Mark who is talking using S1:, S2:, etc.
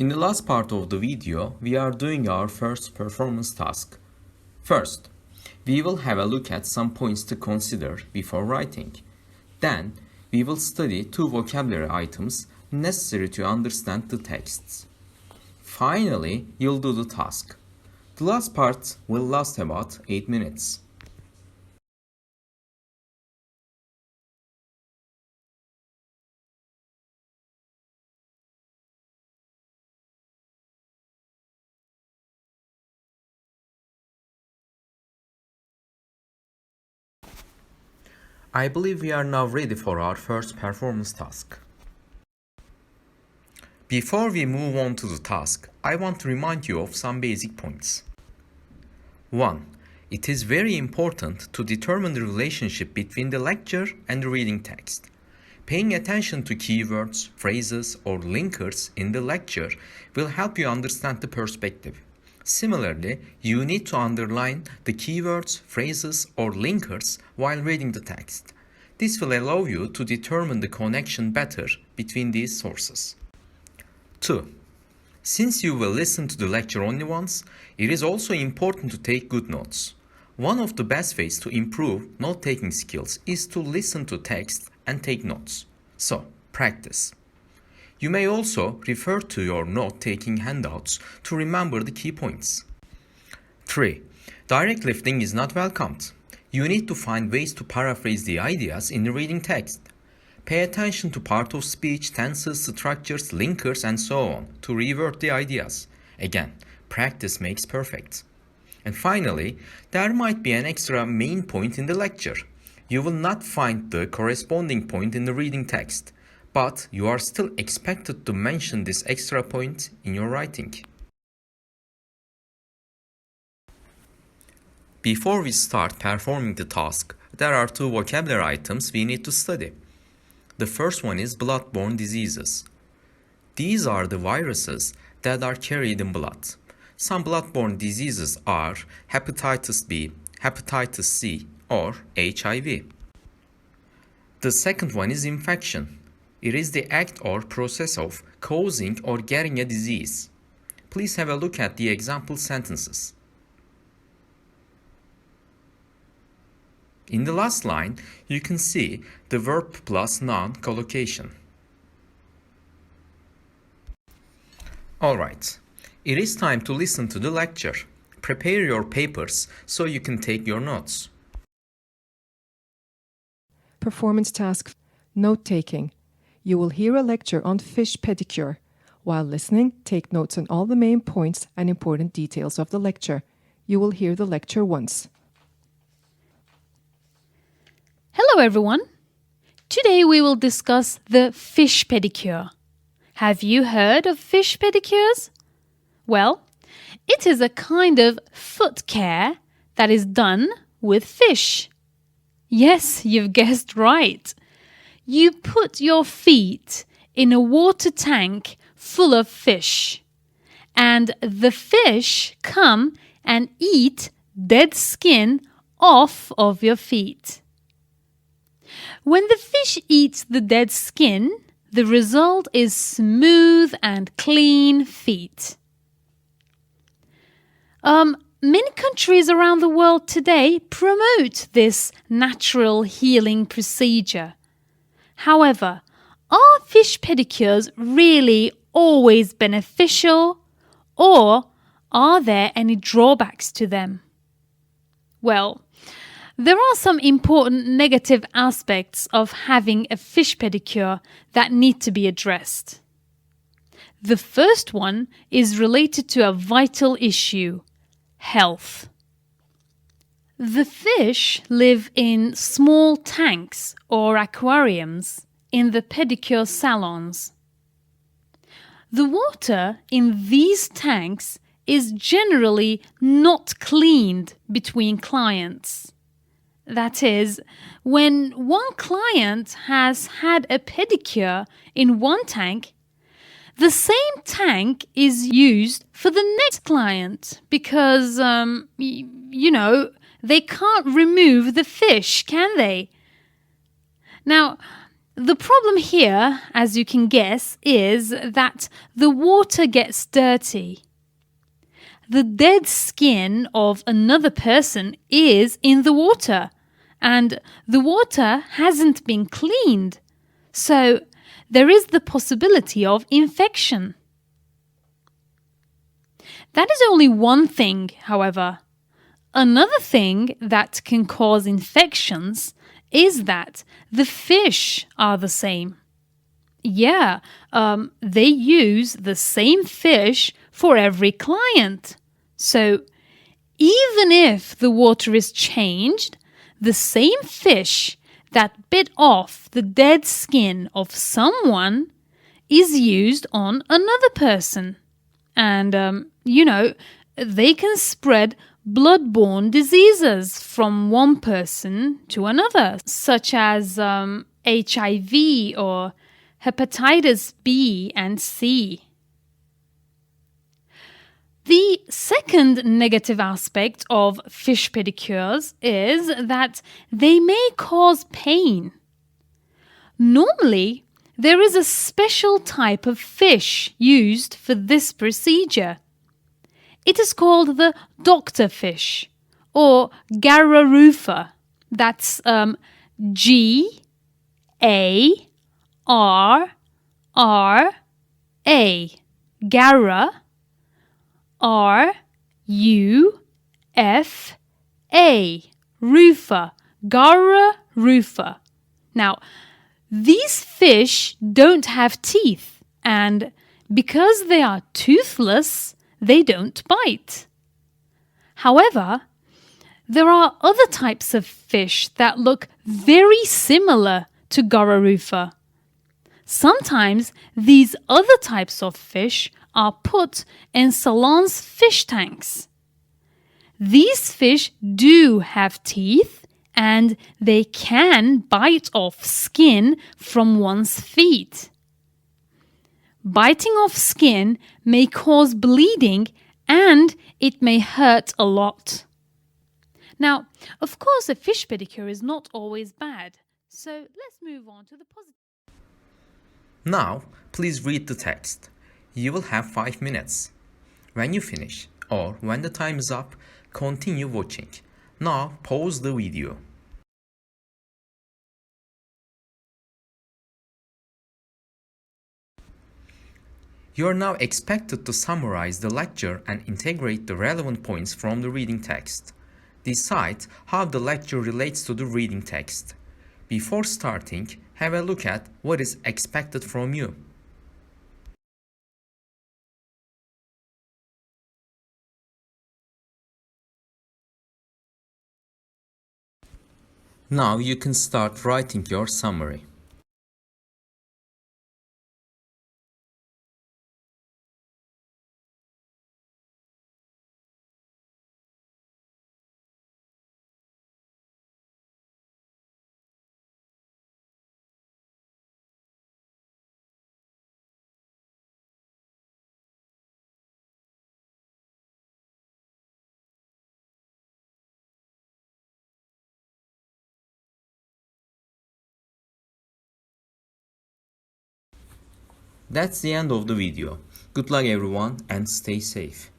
S1: In the last part of the video, we are doing our first performance task. First, we will have a look at some points to consider before writing. Then, we will study 2 vocabulary items necessary to understand the texts. Finally, you'll do the task. The last part will last about 8 minutes. I believe we are now ready for our first performance task. Before we move on to the task, I want to remind you of some basic points. 1. It is very important to determine the relationship between the lecture and the reading text. Paying attention to keywords, phrases, or linkers in the lecture will help you understand the perspective. Similarly, you need to underline the keywords, phrases, or linkers while reading the text. This will allow you to determine the connection better between these sources. 2. Since you will listen to the lecture only once, it is also important to take good notes. One of the best ways to improve note-taking skills is to listen to text and take notes. So, practice. You may also refer to your note-taking handouts to remember the key points. 3. Direct lifting is not welcomed. You need to find ways to paraphrase the ideas in the reading text. Pay attention to part of speech, tenses, structures, linkers, and so on to revert the ideas. Again, practice makes perfect. And finally, there might be an extra main point in the lecture. You will not find the corresponding point in the reading text, but you are still expected to mention this extra point in your writing. Before we start performing the task, there are 2 vocabulary items we need to study. The first one is blood-borne diseases. These are the viruses that are carried in blood. Some blood-borne diseases are hepatitis B, hepatitis C, or HIV. The second one is infection. It is the act or process of causing or getting a disease. Please have a look at the example sentences. In the last line, you can see the verb plus noun collocation. Alright, it is time to listen to the lecture. Prepare your papers so you can take your notes.
S2: Performance task, note-taking. You will hear a lecture on fish pedicure. While listening, take notes on all the main points and important details of the lecture. You will hear the lecture once.
S3: Hello everyone! Today we will discuss the fish pedicure. Have you heard of fish pedicures? Well, it is a kind of foot care that is done with fish. Yes, you've guessed right. You put your feet in a water tank full of fish, and the fish come and eat dead skin off of your feet. When the fish eats the dead skin, the result is smooth and clean feet. Many countries around the world today promote this natural healing procedure. However, are fish pedicures really always beneficial, or are there any drawbacks to them? Well, there are some important negative aspects of having a fish pedicure that need to be addressed. The first one is related to a vital issue: health. The fish live in small tanks or aquariums in the pedicure salons. The water in these tanks is generally not cleaned between clients. That is, when one client has had a pedicure in one tank, the same tank is used for the next client because, they can't remove the fish, can they? Now, The problem here, as you can guess, is that the water gets dirty. The dead skin of another person is in the water, and the water hasn't been cleaned. So there is the possibility of infection. That is only one thing, however. Another thing that can cause infections is that the fish are the same. Yeah, they use the same fish for every client. So even if the water is changed, the same fish that bit off the dead skin of someone is used on another person. And, they can spread bloodborne diseases from one person to another, such as HIV or hepatitis B and C. The second negative aspect of fish pedicures is that they may cause pain. Normally, there is a special type of fish used for this procedure. It is called the doctor fish, or Garrarufa. That's G-A-R-R-A. Garra, R-U-F-A. Rufa. Garrarufa. Now, these fish don't have teeth, and because they are toothless, they don't bite. However, there are other types of fish that look very similar to Garrarufa. Sometimes these other types of fish are put in salons' fish tanks. These fish do have teeth and they can bite off skin from one's feet. Biting off skin may cause bleeding and it may hurt a lot. Now, of course, a fish pedicure is not always bad, so let's move on to the positive.
S1: Now, please read the text. You will have 5 minutes. When you finish, or when the time is up, continue watching. Now, pause the video. You are now expected to summarize the lecture and integrate the relevant points from the reading text. Decide how the lecture relates to the reading text. Before starting, have a look at what is expected from you. Now you can start writing your summary. That's the end of the video. Good luck everyone and stay safe.